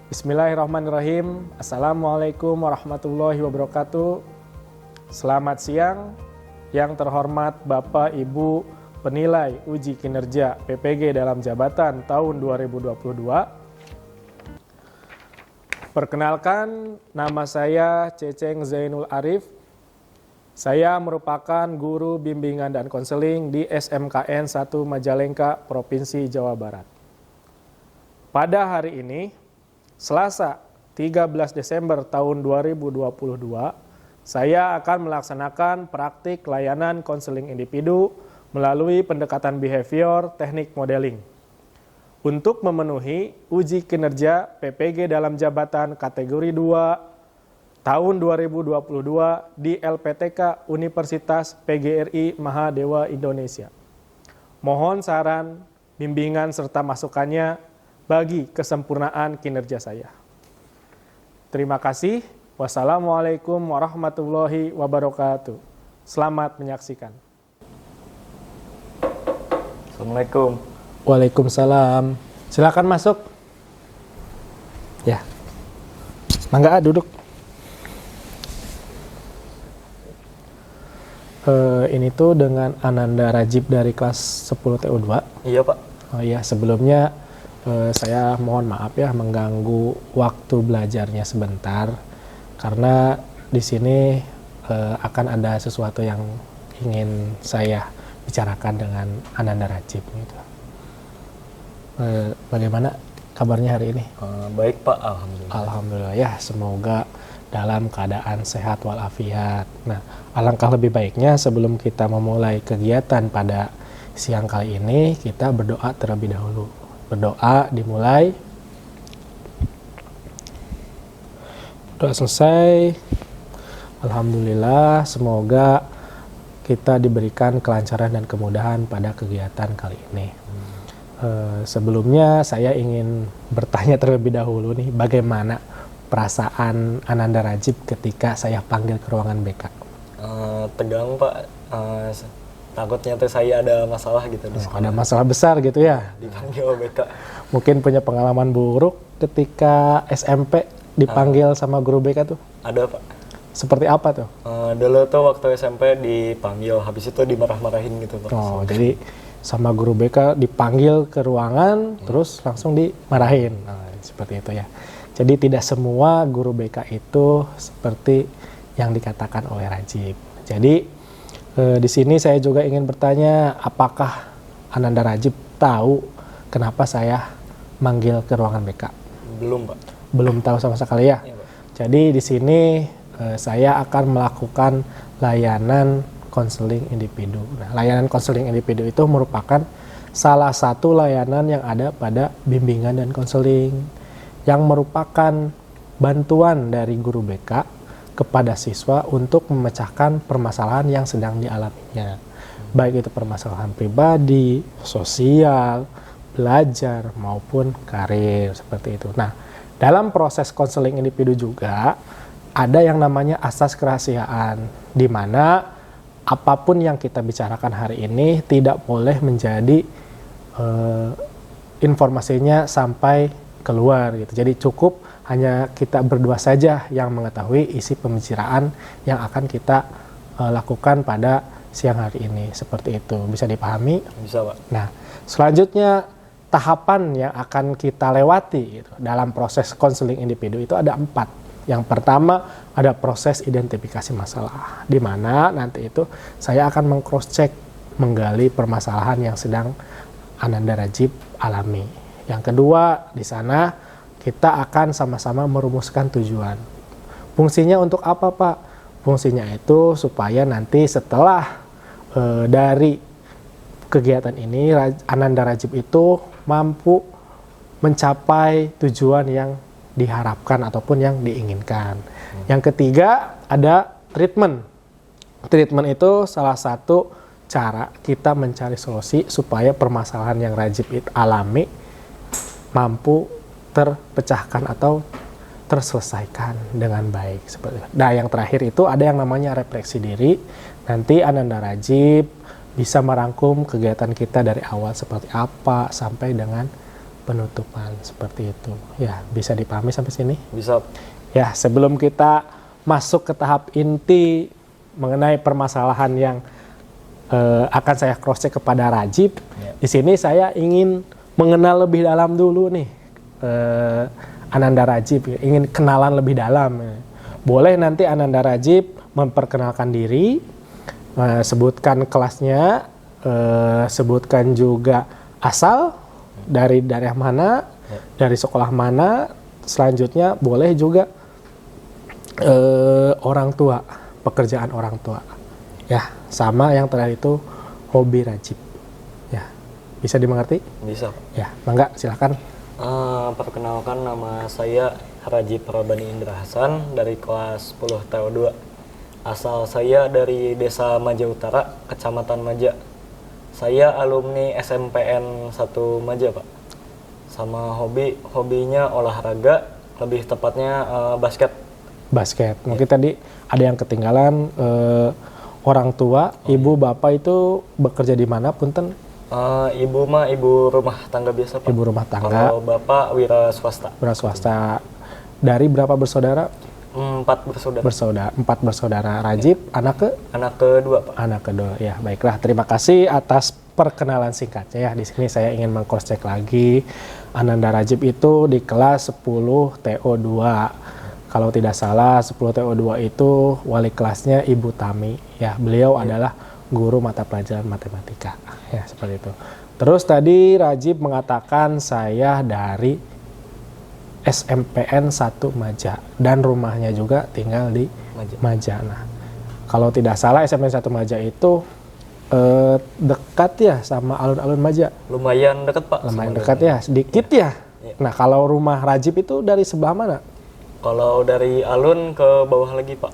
Bismillahirrahmanirrahim. Assalamualaikum warahmatullahi wabarakatuh. Selamat siang yang terhormat Bapak Ibu penilai uji kinerja PPG dalam jabatan tahun 2022. Perkenalkan, nama saya Ceceng Zainul Arif. Saya merupakan guru bimbingan dan konseling di SMKN 1 Majalengka, Provinsi Jawa Barat. Pada hari ini, Selasa 13 Desember tahun 2022, saya akan melaksanakan praktik layanan konseling individu melalui pendekatan behavior teknik modeling untuk memenuhi uji kinerja PPG dalam jabatan kategori 2 tahun 2022 di LPTK Universitas PGRI Mahadewa Indonesia. Mohon saran, bimbingan serta masukannya bagi kesempurnaan kinerja saya. Terima kasih. Wassalamualaikum warahmatullahi wabarakatuh. Selamat menyaksikan. Assalamualaikum. Waalaikumsalam. Silakan masuk. Ya. Mangga duduk. Ini tuh dengan Ananda Rajib dari kelas 10 TU2. Iya, Pak. Oh iya, sebelumnya saya mohon maaf ya mengganggu waktu belajarnya sebentar karena di sini akan ada sesuatu yang ingin saya bicarakan dengan Ananda Rajib gitu. Bagaimana kabarnya hari ini? Baik, Pak. Alhamdulillah. Alhamdulillah ya, semoga dalam keadaan sehat walafiat. Nah, alangkah lebih baiknya sebelum kita memulai kegiatan pada siang kali ini kita berdoa terlebih dahulu. Berdoa dimulai. Doa selesai. Alhamdulillah, semoga kita diberikan kelancaran dan kemudahan pada kegiatan kali ini. Sebelumnya saya ingin bertanya terlebih dahulu nih, bagaimana perasaan Ananda Rajib ketika saya panggil ke ruangan BK? Tegang, Pak. Takutnya tuh saya ada masalah gitu di sekolah. Ada masalah besar gitu ya? Dipanggil BK. Mungkin punya pengalaman buruk ketika SMP dipanggil sama guru BK tuh? Ada, Pak. Seperti apa tuh? Dulu tuh waktu SMP dipanggil, habis itu dimarah-marahin gitu, Pak. Oh, jadi sama guru BK dipanggil ke ruangan, terus langsung dimarahin. Nah, seperti itu ya. Jadi tidak semua guru BK itu seperti yang dikatakan oleh Rajib. Jadi di sini saya juga ingin bertanya, apakah Ananda Rajib tahu kenapa saya manggil ke ruangan BK? Belum, Pak. Belum tahu sama sekali ya? Iya, Pak. Jadi di sini saya akan melakukan layanan konseling individu. Nah, layanan konseling individu itu merupakan salah satu layanan yang ada pada bimbingan dan konseling yang merupakan bantuan dari guru BK kepada siswa untuk memecahkan permasalahan yang sedang dialaminya. Baik itu permasalahan pribadi, sosial, belajar, maupun karir, seperti itu. Nah, dalam proses konseling individu juga ada yang namanya asas kerahasiaan, di mana apapun yang kita bicarakan hari ini tidak boleh menjadi informasinya sampai keluar gitu. Jadi cukup hanya kita berdua saja yang mengetahui isi pembicaraan yang akan kita lakukan pada siang hari ini. Seperti itu. Bisa dipahami? Bisa, Pak. Nah, selanjutnya tahapan yang akan kita lewati gitu, dalam proses konseling individu itu ada 4. Yang pertama ada proses identifikasi masalah, di mana nanti itu saya akan meng-cross-check, menggali permasalahan yang sedang Ananda Rajib alami. Yang kedua, di sana kita akan sama-sama merumuskan tujuan. Fungsinya untuk apa, Pak? Fungsinya itu supaya nanti setelah dari kegiatan ini Ananda Rajib itu mampu mencapai tujuan yang diharapkan ataupun yang diinginkan. Yang ketiga ada treatment. Treatment itu salah satu cara kita mencari solusi supaya permasalahan yang Rajib alami mampu terpecahkan atau terselesaikan dengan baik. Seperti itu. Nah, yang terakhir itu ada yang namanya refleksi diri. Nanti Ananda Rajib bisa merangkum kegiatan kita dari awal seperti apa sampai dengan penutupan seperti itu. Ya, bisa dipahami sampai sini? Bisa. Ya, sebelum kita masuk ke tahap inti mengenai permasalahan yang akan saya cross check kepada Rajib, di sini saya ingin mengenal lebih dalam dulu nih Ananda Rajib, ingin kenalan lebih dalam. Boleh nanti Ananda Rajib memperkenalkan diri, sebutkan kelasnya, sebutkan juga asal dari daerah mana, dari sekolah mana. Selanjutnya boleh juga orang tua, pekerjaan orang tua. Ya, sama yang terakhir itu hobi Rajib. Ya, bisa dimengerti? Bisa. Ya, mangga silakan. Perkenalkan, nama saya Rajib Rabani Indra Hasan dari kelas 10 TO2. Asal saya dari Desa Maja Utara, Kecamatan Maja. Saya alumni SMPN 1 Maja, Pak. Sama hobinya olahraga, lebih tepatnya basket. Basket. Mungkin tadi ada yang ketinggalan, orang tua, ibu, bapak itu bekerja di mana, punten? Ibu mah ibu rumah tangga biasa, Pak. Ibu rumah tangga. Kalau bapak wira swasta. Wira swasta. Dari berapa bersaudara? 4 bersaudara. 4 bersaudara. Rajib, anak kedua, Pak. Anak kedua. Ya, baiklah. Terima kasih atas perkenalan singkatnya ya. Di sini saya ingin meng-cross check lagi. Ananda Rajib itu di kelas 10 TO2. Kalau tidak salah 10 TO2 itu wali kelasnya Ibu Tami. Ya, beliau adalah guru mata pelajaran matematika. Ya, seperti itu. Terus tadi Rajib mengatakan saya dari SMPN 1 Maja dan rumahnya juga tinggal di Maja. Nah, kalau tidak salah SMPN 1 Maja itu dekat ya sama alun-alun Maja. Lumayan dekat, Pak. Lumayan dekat ya, sedikit ya. Nah, kalau rumah Rajib itu dari sebelah mana? Kalau dari alun ke bawah lagi, Pak.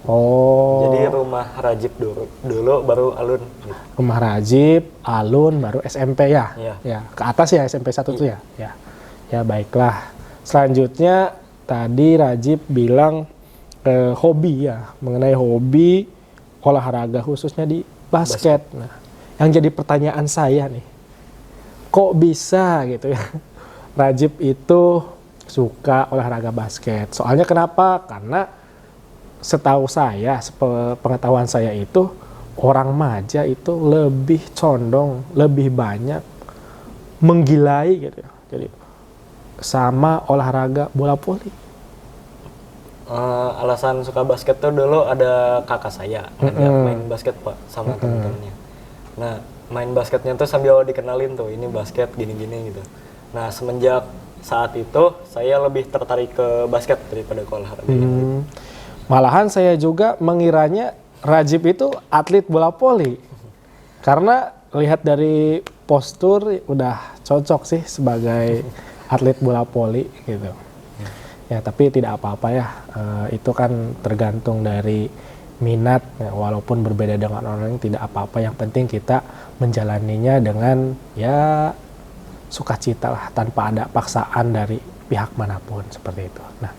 Oh. Jadi rumah Rajib dulu baru alun. Gitu. Rumah Rajib, alun, baru SMP ya? Iya. Ya, ke atas ya SMP 1 itu ya? Ya. Ya, baiklah. Selanjutnya tadi Rajib bilang hobi ya, mengenai hobi olahraga khususnya di basket. Nah, yang jadi pertanyaan saya nih, kok bisa gitu ya Rajib itu suka olahraga basket? Soalnya kenapa? Karena setahu saya, pengetahuan saya itu orang Maja itu lebih condong, lebih banyak menggilai gitu ya. Jadi sama olahraga bola voli. Alasan suka basket tuh dulu ada kakak saya ngajak main basket, Pak, sama temen-temennya. Nah, main basketnya tuh sambil dikenalin tuh, ini basket gini-gini gitu. Nah, semenjak saat itu saya lebih tertarik ke basket daripada ke olahraga. Malahan saya juga mengiranya Rajib itu atlet bola voli. Karena lihat dari postur udah cocok sih sebagai atlet bola voli gitu. Ya, tapi tidak apa-apa ya, itu kan tergantung dari minat, ya, walaupun berbeda dengan orang lain tidak apa-apa, yang penting kita menjalaninya dengan ya sukacita lah, tanpa ada paksaan dari pihak manapun, seperti itu. Nah,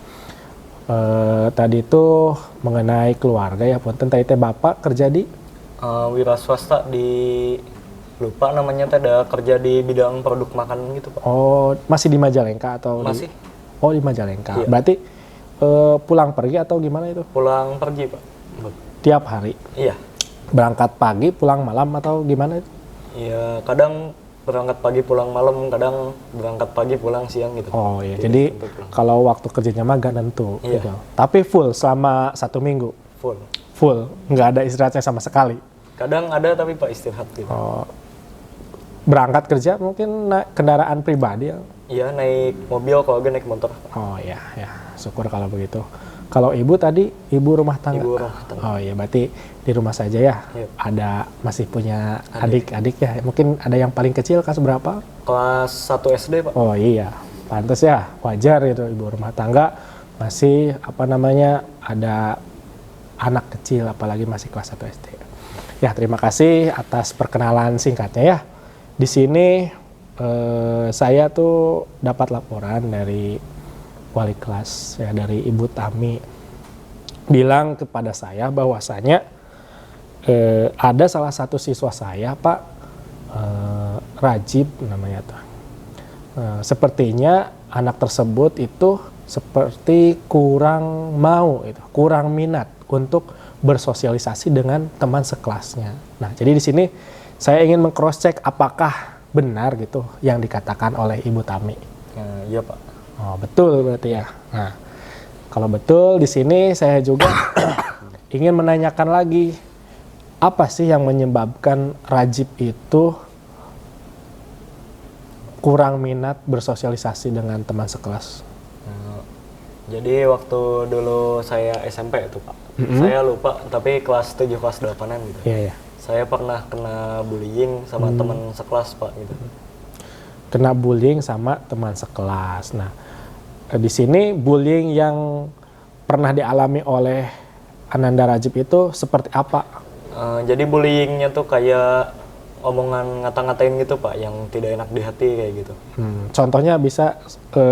tadi itu mengenai keluarga ya, punten tadi teh bapak kerja di wira swasta di, lupa namanya, ada kerja di bidang produk makanan gitu, Pak. Oh, masih di Majalengka atau masih? Oh, di Majalengka. Iya. Berarti pulang pergi atau gimana itu? Pulang pergi, Pak. Tiap hari? Iya. Berangkat pagi, pulang malam atau gimana itu? Iya, kadang berangkat pagi pulang malam, kadang berangkat pagi pulang siang gitu. Oh iya, jadi kalau waktu kerjanya mah gak nentu. Iya. Gitu. Tapi full selama 1 minggu? Full, nggak ada istirahatnya sama sekali? Kadang ada tapi Pak istirahat gitu. Oh. Berangkat kerja mungkin naik kendaraan pribadi ya? Iya, naik mobil, kalau gue naik motor. Oh iya, ya syukur kalau begitu. Kalau ibu tadi, ibu rumah tangga? Ibu rumah tangga. Oh iya, berarti di rumah saja ya? Iya. Ada, masih punya adik-adik ya? Mungkin ada yang paling kecil, kelas berapa? Kelas 1 SD, Pak. Oh iya, pantas ya, wajar gitu ibu rumah tangga. Masih, ada anak kecil, apalagi masih kelas 1 SD. Ya, terima kasih atas perkenalan singkatnya ya. Di sini saya tuh dapat laporan dari wali kelas ya, dari Ibu Tami, bilang kepada saya bahwasanya ada salah satu siswa saya, Pak, Rajib namanya tuh. Sepertinya anak tersebut itu seperti kurang mau, kurang minat untuk bersosialisasi dengan teman sekelasnya. Nah, jadi di sini saya ingin meng-cross check apakah benar gitu yang dikatakan oleh Ibu Tami. Iya Pak. Oh, betul berarti ya. Nah, kalau betul di sini saya juga ingin menanyakan lagi, apa sih yang menyebabkan Rajib itu kurang minat bersosialisasi dengan teman sekelas? Jadi waktu dulu saya SMP itu Pak, saya lupa, tapi kelas 7, kelas 8-an gitu. Iya. Saya pernah kena bullying sama teman sekelas Pak gitu. Kena bullying sama teman sekelas. Nah, di sini bullying yang pernah dialami oleh Ananda Rajib itu seperti apa? Jadi bullyingnya tuh kayak omongan ngata-ngatain gitu Pak, yang tidak enak di hati kayak gitu. Contohnya bisa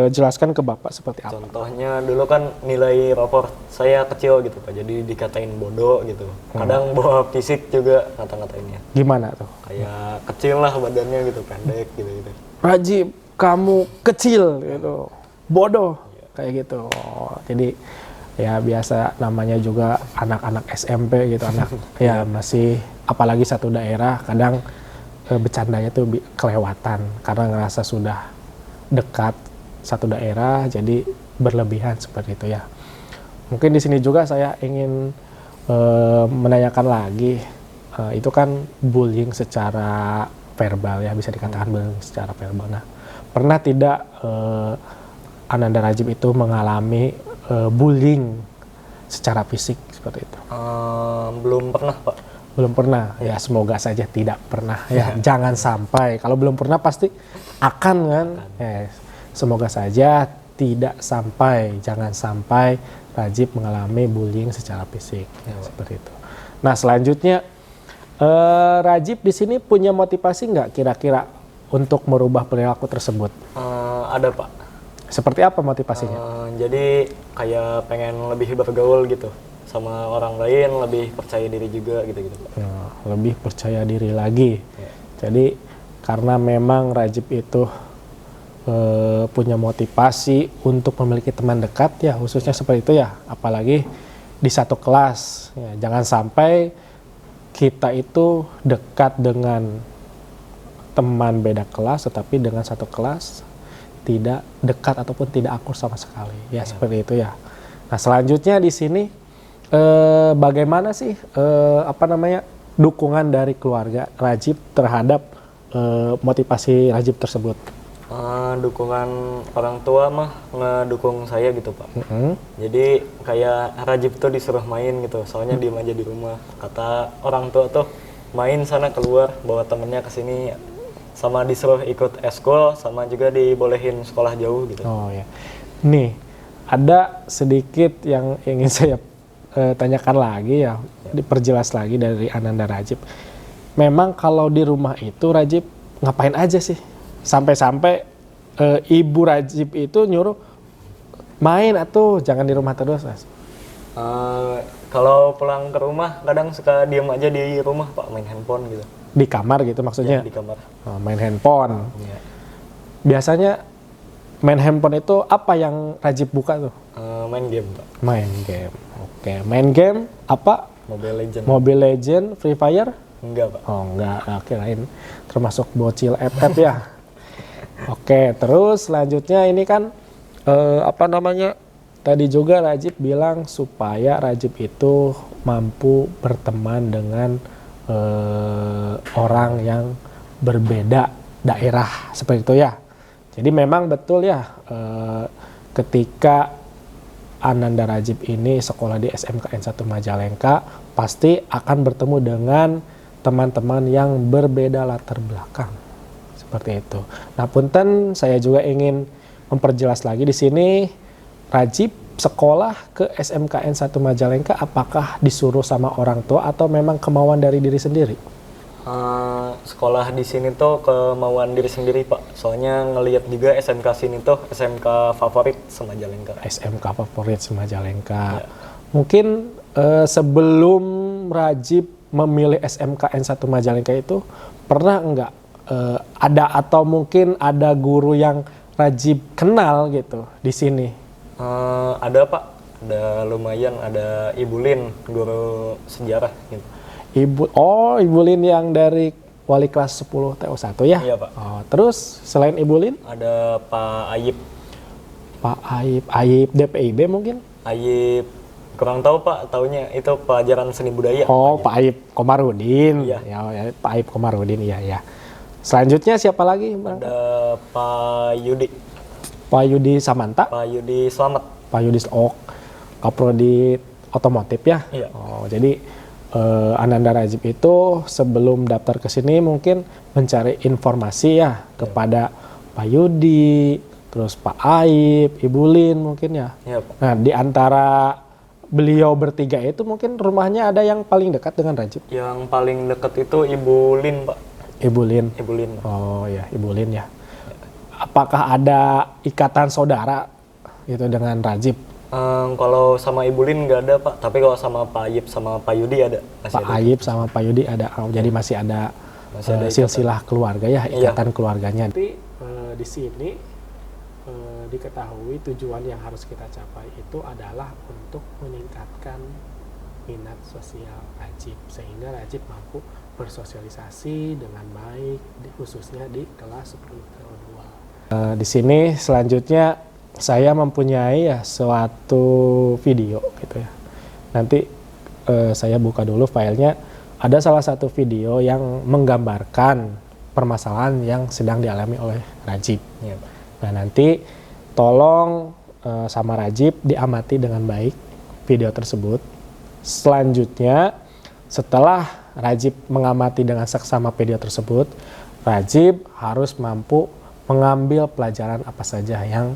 jelaskan ke Bapak seperti apa? Contohnya dulu kan nilai rapor saya kecil gitu Pak, jadi dikatain bodoh gitu. Kadang bawa fisik juga ngata-ngatainnya. Gimana tuh? Kayak kecil lah badannya gitu, pendek gitu-gitu. Rajib, kamu kecil gitu, bodoh, kayak gitu. Jadi ya biasa, namanya juga anak-anak SMP gitu, anak ya masih, apalagi satu daerah, kadang bercandanya tuh kelewatan karena ngerasa sudah dekat satu daerah, jadi berlebihan seperti itu ya. Mungkin di sini juga saya ingin menanyakan lagi, itu kan bullying secara verbal ya, bisa dikatakan bullying secara verbal. Nah, pernah tidak Ananda Rajib itu mengalami bullying secara fisik seperti itu? Belum pernah Pak. Belum pernah, ya semoga saja tidak pernah ya. Jangan sampai, kalau belum pernah pasti akan kan. Ya, semoga saja tidak sampai, jangan sampai Rajib mengalami bullying secara fisik ya, seperti itu. Nah, selanjutnya Rajib di sini punya motivasi nggak kira-kira untuk merubah perilaku tersebut? Ada Pak. Seperti apa motivasinya? Jadi kayak pengen lebih bergaul gitu sama orang lain, lebih percaya diri juga gitu-gitu Pak. Lebih percaya diri lagi. Ya. Jadi karena memang Rajib itu punya motivasi untuk memiliki teman dekat ya, khususnya seperti itu ya, apalagi di satu kelas ya. Jangan sampai kita itu dekat dengan teman beda kelas, tetapi dengan satu kelas tidak dekat ataupun tidak akur sama sekali ya, seperti itu ya. Nah, selanjutnya di sini bagaimana sih dukungan dari keluarga Rajib terhadap motivasi Rajib tersebut? Dukungan orang tua mah ngedukung saya gitu Pak. Jadi kayak Rajib tuh disuruh main gitu, soalnya diem aja di rumah. Kata orang tua tuh main sana keluar, bawa temennya ke sini, sama disuruh ikut eskul, sama juga dibolehin sekolah jauh gitu. Oh ya, nih ada sedikit yang ingin saya tanyakan lagi ya, diperjelas lagi dari Ananda Rajib. Memang kalau di rumah itu Rajib ngapain aja sih? Sampai-sampai ibu Rajib itu nyuruh main atau jangan di rumah terus. Kalau pulang ke rumah kadang suka diem aja di rumah Pak, main handphone gitu. Di kamar gitu maksudnya? Ya, di kamar. Main handphone. Ya. Biasanya main handphone itu apa yang Rajib buka tuh? Main game Pak. Main game. Oke, main game apa? Mobile Legend. Mobile Legend, Free Fire? Enggak Pak. Oh enggak, kirain termasuk bocil FF ya. Oke, terus selanjutnya ini kan tadi juga Rajib bilang supaya Rajib itu mampu berteman dengan orang yang berbeda daerah seperti itu ya. Jadi memang betul ya, ketika Ananda Rajib ini sekolah di SMKN 1 Majalengka, pasti akan bertemu dengan teman-teman yang berbeda latar belakang. Seperti itu. Nah, punten saya juga ingin memperjelas lagi di sini, Rajib sekolah ke SMKN 1 Majalengka apakah disuruh sama orang tua atau memang kemauan dari diri sendiri? Sekolah di sini tuh kemauan diri sendiri Pak. Soalnya ngelihat juga SMK sini tuh SMK favorit Semajalengka. SMK favorit Semajalengka. Ya. Mungkin sebelum Rajib memilih SMKN 1 Majalengka itu pernah enggak ada atau mungkin ada guru yang Rajib kenal gitu di sini? Ada Pak, ada lumayan, ada Ibu Lin, guru sejarah gitu. Ibu Lin yang dari wali kelas 10 TO1 ya? Iya Pak. Oh, terus selain Ibu Lin? Ada Pak Ayib. Pak Ayib DPIB mungkin? Ayib, kurang tahu Pak, taunya itu pelajaran seni budaya. Oh, Pak Ayib Komarudin. Iya. Ya, Pak Ayib Komarudin, iya ya. Selanjutnya siapa lagi? Ada Pak Yudi. Pak Yudi Samanta. Pak Yudi Slamet. Pak Yudi Kaprodi Otomotif ya. Iya. Oh, jadi Ananda Rajib itu sebelum daftar ke sini mungkin mencari informasi ya kepada Pak Yudi, terus Pak Aib, Ibu Lin mungkin ya. Iya Pak. Nah, di antara beliau bertiga itu mungkin rumahnya ada yang paling dekat dengan Rajib? Yang paling dekat itu Ibu Lin Pak. Ibu Lin. Ibu Lin. Oh ya, Ibu Lin ya. Apakah ada ikatan saudara gitu dengan Rajib? Kalau sama Ibu Lin nggak ada Pak, tapi kalau sama Pak Ayib sama Pak Yudi ada. Pak Ayib sama Pak Yudi ada. Oh, jadi masih ada silsilah keluarga ya, ikatan keluarganya. Tapi di sini diketahui tujuan yang harus kita capai itu adalah untuk meningkatkan minat sosial Rajib sehingga Rajib mampu bersosialisasi dengan baik, khususnya di kelas 10 TO2. Di sini selanjutnya saya mempunyai ya suatu video gitu ya. Nanti saya buka dulu filenya. Ada salah satu video yang menggambarkan permasalahan yang sedang dialami oleh Rajib. Iya. Nah, nanti tolong sama Rajib diamati dengan baik video tersebut. Selanjutnya setelah Rajib mengamati dengan seksama video tersebut, Rajib harus mampu mengambil pelajaran apa saja yang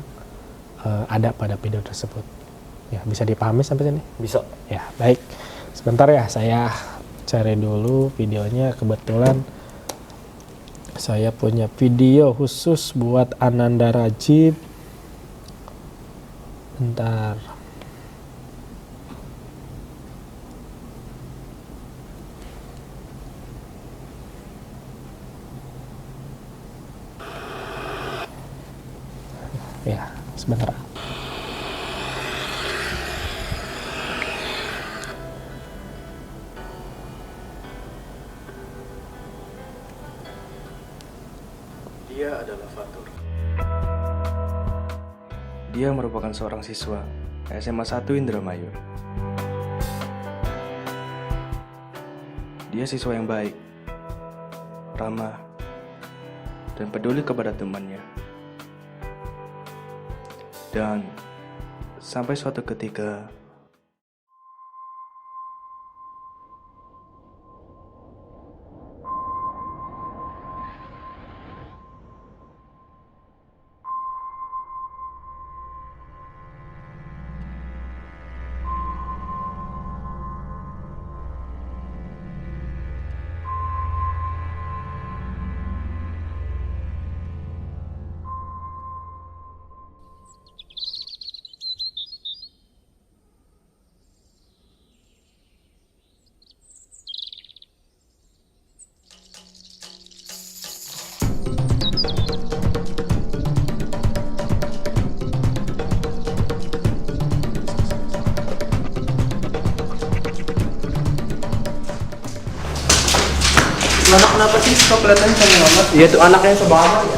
ada pada video tersebut. Ya, bisa dipahami sampai sini? Bisa. Ya, baik. Sebentar ya, saya cari dulu videonya. Kebetulan saya punya video khusus buat Ananda Rajib. Bentar. Ya, sebentar. Dia adalah Fatur. Dia merupakan seorang siswa SMA 1 Indramayu. Dia siswa yang baik, ramah, dan peduli kepada temannya. Dan sampai suatu ketika Anak kenapa sih kok kelihatannya sama amat? Iya tuh anaknya sama amat ya.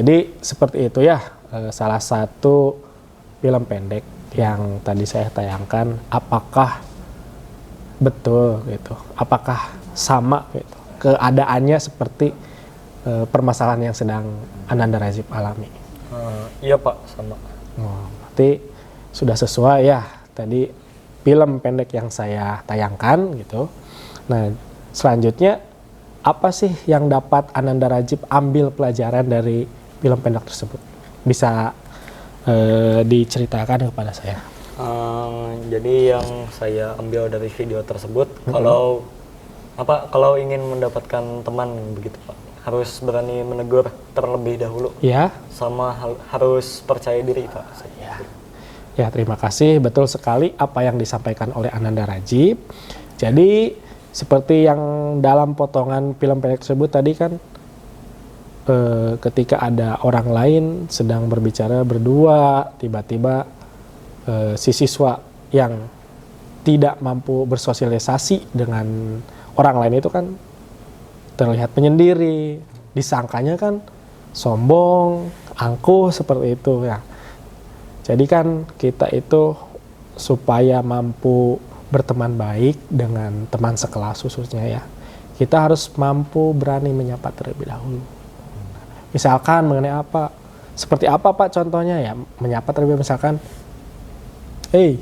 jadi seperti itu ya, salah satu film pendek yang tadi saya tayangkan, apakah betul gitu, apakah sama gitu keadaannya seperti permasalahan yang sedang Ananda Rajib alami. Iya Pak, sama. Oh, berarti sudah sesuai ya tadi film pendek yang saya tayangkan gitu. Nah, selanjutnya apa sih yang dapat Ananda Rajib ambil pelajaran dari film pendek tersebut? Bisa diceritakan kepada saya. Jadi yang saya ambil dari video tersebut, kalau ingin mendapatkan teman begitu Pak, harus berani menegur terlebih dahulu. Ya. Sama harus percaya diri Pak. Ya, terima kasih. Betul sekali apa yang disampaikan oleh Ananda Rajib. Jadi seperti yang dalam potongan film pendek tersebut tadi kan, ketika ada orang lain sedang berbicara berdua, tiba-tiba si siswa yang tidak mampu bersosialisasi dengan orang lain itu kan terlihat penyendiri, disangkanya kan sombong, angkuh seperti itu ya. Jadi kan kita itu supaya mampu berteman baik dengan teman sekelas khususnya ya, kita harus mampu berani menyapa terlebih dahulu. Misalkan mengenai apa, seperti apa Pak contohnya ya, menyapa terlebih misalkan, hey,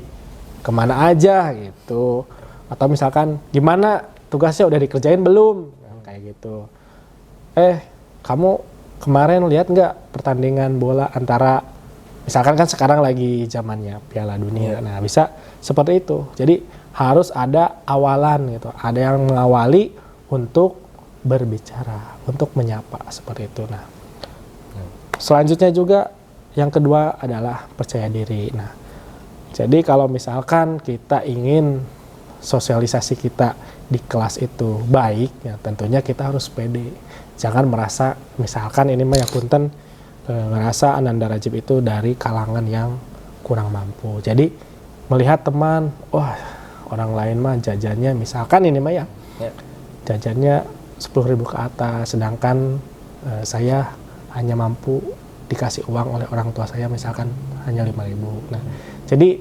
kemana aja gitu, atau misalkan gimana tugasnya udah dikerjain belum, kayak gitu. Kamu kemarin lihat nggak pertandingan bola antara, misalkan kan sekarang lagi zamannya Piala Dunia, nah bisa seperti itu. Jadi harus ada awalan gitu, ada yang mengawali untuk berbicara, untuk menyapa seperti itu. Nah, selanjutnya juga yang kedua adalah percaya diri. Nah, jadi kalau misalkan kita ingin sosialisasi kita di kelas itu baik, ya tentunya kita harus pede. Jangan merasa misalkan ini mah ya punten, merasa Ananda Rajib itu dari kalangan yang kurang mampu. Jadi melihat teman, wah orang lain mah jajannya misalkan ini mah ya, jajannya 10.000 ke atas, sedangkan saya hanya mampu dikasih uang oleh orang tua saya misalkan hanya 5.000. Nah, jadi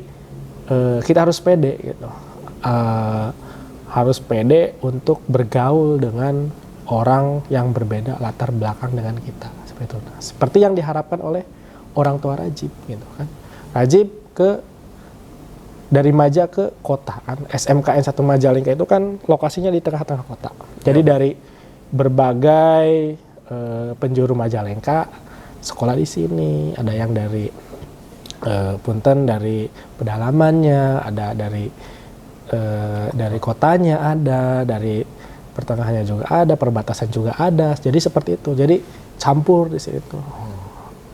kita harus pede gitu, harus pede untuk bergaul dengan orang yang berbeda latar belakang dengan kita seperti itu. Nah, seperti yang diharapkan oleh orang tua Rajib gitu kan. Rajib dari Maja ke kota kan, SMKN 1 Majalengka itu kan lokasinya di tengah-tengah kota. Jadi dari berbagai penjuru Majalengka sekolah di sini, ada yang dari punten dari pedalamannya, ada dari kotanya, ada dari pertengahannya juga ada, perbatasan juga ada. Jadi seperti itu. Jadi campur di situ.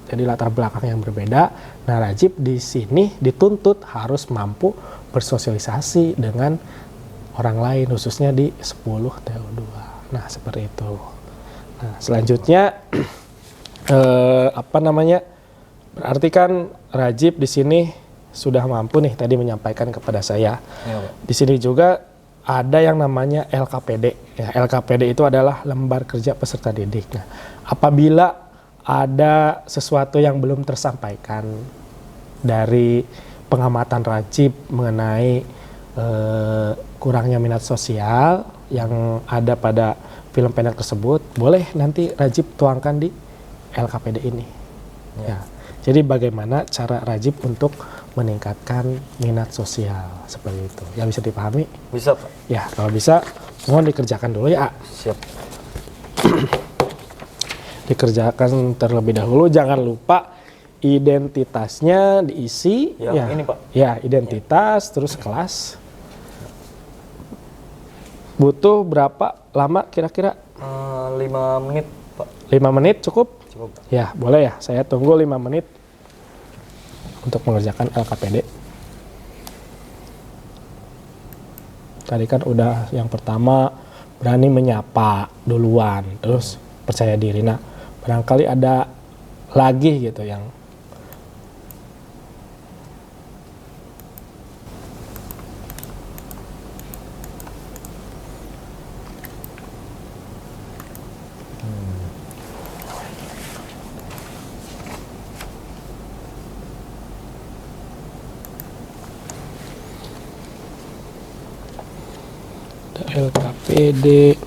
Jadi latar belakang yang berbeda. Nah, Rajib di sini dituntut harus mampu bersosialisasi dengan orang lain, khususnya di 10 TO2. Nah, seperti itu. Nah, selanjutnya berarti kan Rajib di sini sudah mampu nih tadi menyampaikan kepada saya. Ya, Pak. Di sini juga ada yang namanya LKPD. Ya, LKPD itu adalah lembar kerja peserta didik. Nah, apabila ada sesuatu yang belum tersampaikan dari pengamatan Rajib mengenai kurangnya minat sosial yang ada pada film pendek tersebut, boleh nanti Rajib tuangkan di LKPD ini. Ya. Jadi bagaimana cara Rajib untuk meningkatkan minat sosial seperti itu? Ya, bisa dipahami? Bisa Pak. Ya, kalau bisa mohon dikerjakan dulu ya. Siap. Dikerjakan terlebih dahulu, jangan lupa identitasnya diisi. Ya, ini Pak. Ya, identitas, terus kelas. Butuh berapa lama kira-kira? 5 menit Pak. 5 menit cukup? Cukup Pak. Ya, boleh ya. Saya tunggu 5 menit untuk mengerjakan LKPD. Tadi kan udah yang pertama berani menyapa duluan, terus percaya diri. Nah, barangkali ada lagi gitu yang LKPD.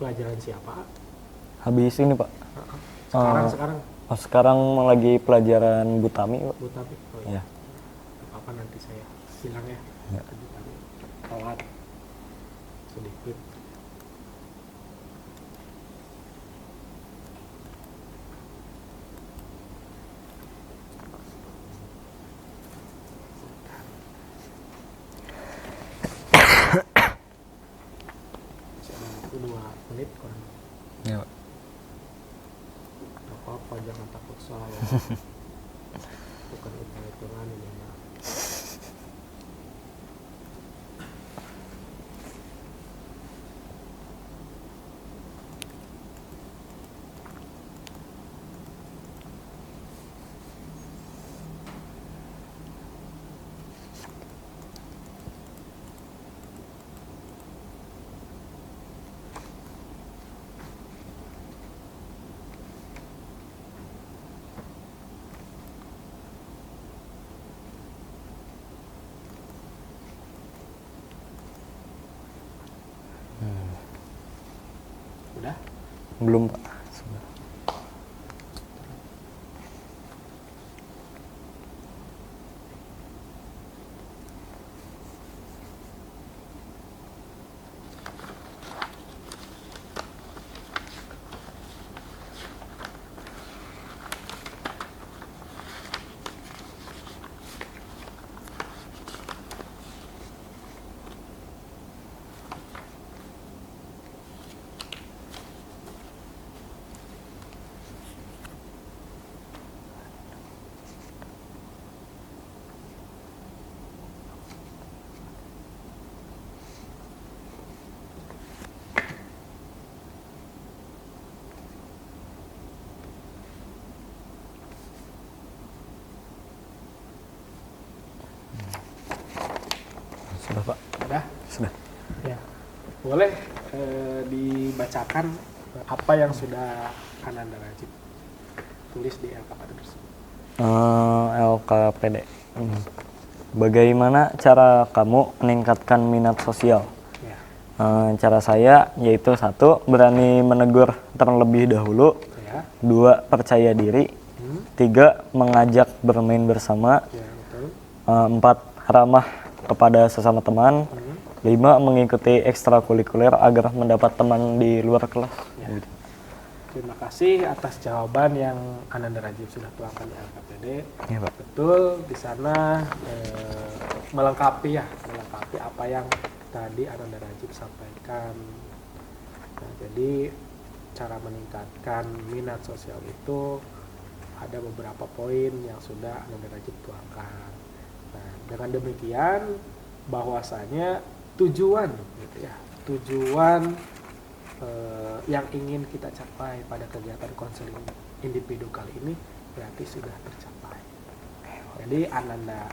Pelajaran siapa? Habis ini Pak. Sekarang Sekarang lagi pelajaran Butami Pak. Bu Tapi. Oh Iya. Apa nanti saya bilang ya. Iya. Ke Bu Tapi. Telat sedikit. Masih ada waktu 2 menit kurang. Iya Pak. Gak apa-apa, jangan takut saya. Bukan hitung-hitungan ini mah. Udah? Belum Pak. Sudah. Sudah Pak. Udah? Sudah. Ya. Boleh dibacakan apa yang sudah Ananda Rajib tulis di LKPD tersebut. LKPD. Bagaimana cara kamu meningkatkan minat sosial? Ya. Cara saya yaitu 1. Berani menegur terlebih dahulu. Ya. 2. Percaya diri. 3. Mengajak bermain bersama. Ya, betul. 4. Ramah kepada sesama teman. 5. Mengikuti ekstrakurikuler agar mendapat teman di luar kelas. Ya. Terima kasih atas jawaban yang Ananda Rajib sudah tuangkan di LKPD. Iya Pak. Betul, di sana melengkapi apa yang tadi Ananda Rajib sampaikan. Nah, jadi cara meningkatkan minat sosial itu ada beberapa poin yang sudah Ananda Rajib tuangkan. Nah, dengan demikian bahwasanya tujuan yang ingin kita capai pada kegiatan konseling individu kali ini berarti sudah tercapai. Jadi Ananda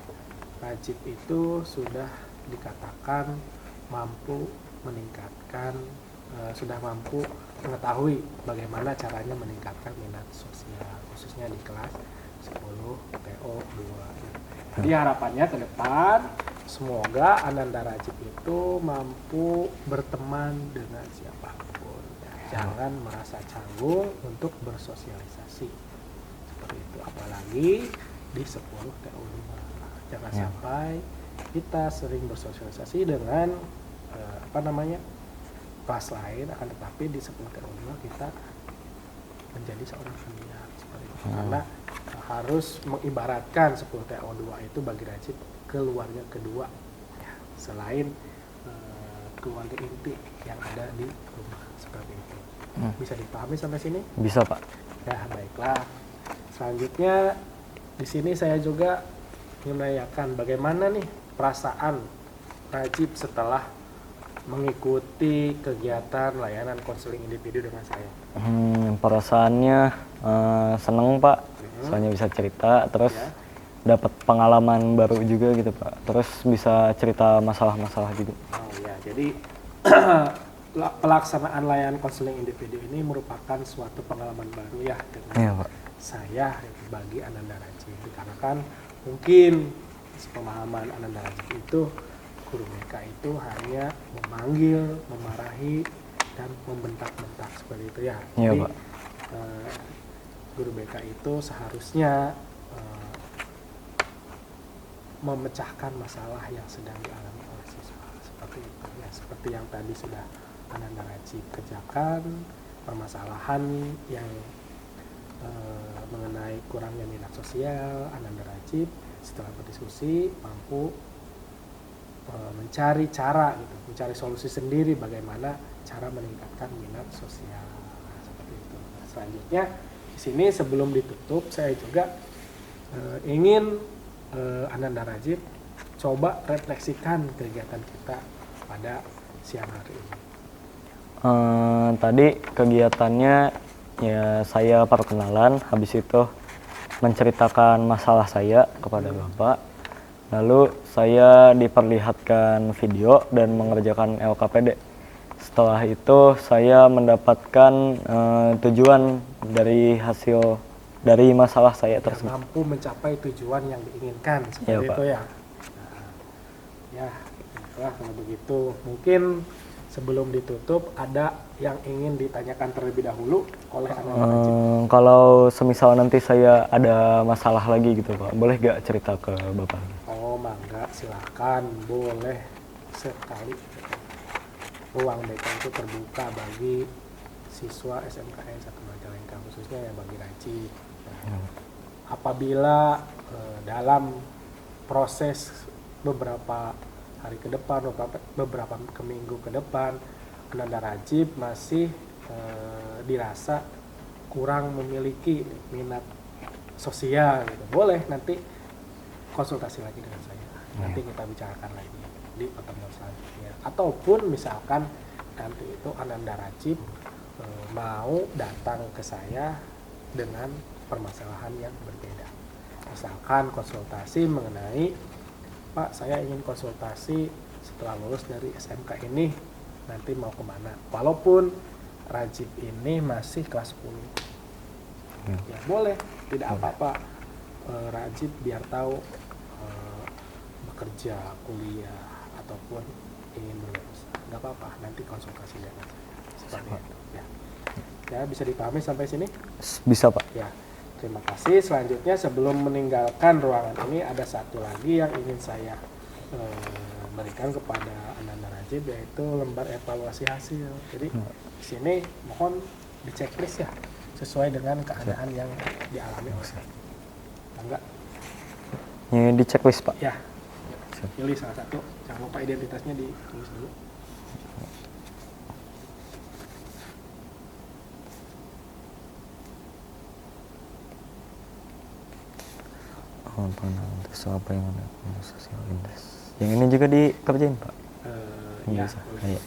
Rajib itu sudah dikatakan mampu meningkatkan, sudah mampu mengetahui bagaimana caranya meningkatkan minat sosial, khususnya di kelas 10 TO 2. Jadi harapannya ke depan semoga Ananda Rajib itu mampu berteman dengan siapapun. Jangan merasa canggung untuk bersosialisasi. seperti itu. Apalagi di 10 TO2. Jangan sampai kita sering bersosialisasi dengan kelas lain, akan tetapi di 10 TO2 kita menjadi seorang penyiar seperti itu. Karena harus mengibaratkan 10 TO2 itu bagi Rajib keluarga kedua ya, selain keluarga inti yang ada di rumah seperti itu. Bisa dipahami sampai sini? Bisa, Pak. Ya, baiklah. Selanjutnya di sini saya juga menanyakan bagaimana nih perasaan Rajib setelah mengikuti kegiatan layanan konseling individu dengan saya. Perasaannya seneng, Pak. Soalnya bisa cerita, terus dapat pengalaman baru juga gitu, Pak. Terus bisa cerita masalah-masalah juga. Oh ya, jadi pelaksanaan layanan konseling individu ini merupakan suatu pengalaman baru ya dengan Pak. saya bagi Ananda Rajib. Dikarenakan mungkin pemahaman Ananda Rajib itu guru BK itu hanya memanggil, memarahi, dan membentak-bentak seperti itu ya. Iya, Jadi, Pak. Guru BK itu seharusnya memecahkan masalah yang sedang dialami oleh siswa seperti itu ya, seperti yang tadi sudah Ananda Rajib kerjakan, permasalahan yang mengenai kurangnya minat sosial. Ananda Rajib setelah berdiskusi mampu mencari cara gitu, mencari solusi sendiri bagaimana cara meningkatkan minat sosial. Nah, seperti itu. Nah, selanjutnya di sini sebelum ditutup saya juga ingin Ananda Rajib coba refleksikan kegiatan kita pada siang hari ini. Tadi kegiatannya ya saya perkenalan, habis itu menceritakan masalah saya kepada Bapak. Lalu saya diperlihatkan video dan mengerjakan LKPD. Setelah itu saya mendapatkan tujuan dari hasil dari masalah saya tersebut. Mampu mencapai tujuan yang diinginkan seperti Ya, itu Pak. ya. Nah, ya, baiklah kalau begitu. Mungkin sebelum ditutup ada yang ingin ditanyakan terlebih dahulu oleh Ananda Rajib. Kalau semisal nanti saya ada masalah lagi gitu, Pak, boleh gak cerita ke Bapak? Oh, mangga, silakan, boleh sekali. Ruang BK itu terbuka bagi siswa SMKN 1 Majalengka, khususnya ya bagi Rajib. Nah, apabila dalam proses beberapa hari ke depan, beberapa minggu ke depan, Ananda Rajib masih dirasa kurang memiliki minat sosial, gitu, boleh nanti konsultasi lagi dengan saya. Nanti kita bicarakan lagi di pertemuan selanjutnya. Ataupun misalkan nanti itu Ananda Rajib mau datang ke saya dengan permasalahan yang berbeda. Misalkan konsultasi mengenai, Pak, saya ingin konsultasi setelah lulus dari SMK ini, nanti mau kemana? Walaupun Rajib ini masih kelas 10. Ya boleh, tidak apa-apa. Rajib biar tahu bekerja, kuliah, ataupun ingin berusaha, nggak apa-apa, nanti konsultasi dengan saya. Seperti itu. Ya, bisa dipahami sampai sini? Bisa, Pak. Ya, terima kasih. Selanjutnya sebelum meninggalkan ruangan ini ada satu lagi yang ingin saya berikan kepada Ananda Rajib, yaitu lembar evaluasi hasil. Jadi di sini mohon di checklist ya, sesuai dengan keadaan yang dialami oleh saya. Enggak? Ini di checklist, Pak. Ya, pilih salah satu. Jangan lupa identitasnya ditulis dulu. Terus apa yang ada sosial interest? Yang ini juga dikerjain, Pak? Ya, Bisa. boleh. Iya.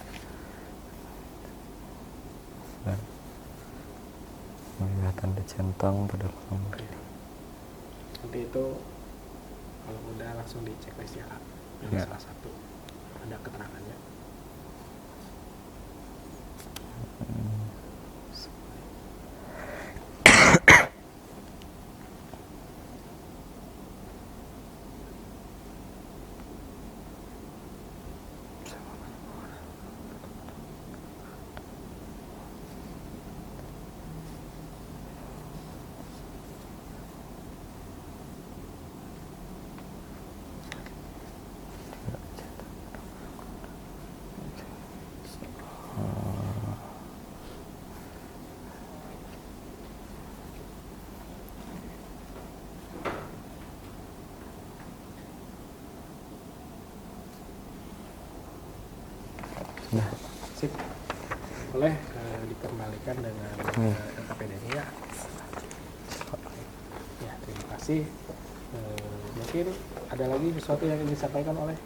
Dan melihat tanda centang pada kolom. Nanti itu kalau udah langsung di checklist ya, pilih Ya. salah satu. Ada keterangannya. Sip. Boleh dikembalikan dengan LKPD-nya ya. Ya, terima kasih. Mungkin ada lagi sesuatu yang ingin disampaikan oleh?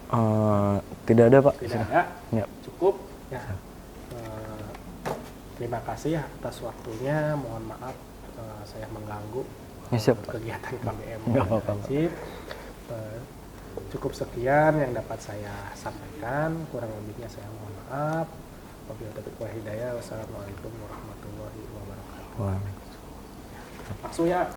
Tidak ada, Pak. Tidak ada? Ya. Cukup? Ya. Terima kasih ya atas waktunya. Mohon maaf saya mengganggu Ya, siap. kegiatan KBM. Nggak apa-apa, Pak. Cukup sekian yang dapat saya sampaikan. Kurang lebihnya saya mohon maaf. Wabillahi taufiq wal hidayah. Wassalamualaikum warahmatullahi wabarakatuh. Wah. Langsung ya.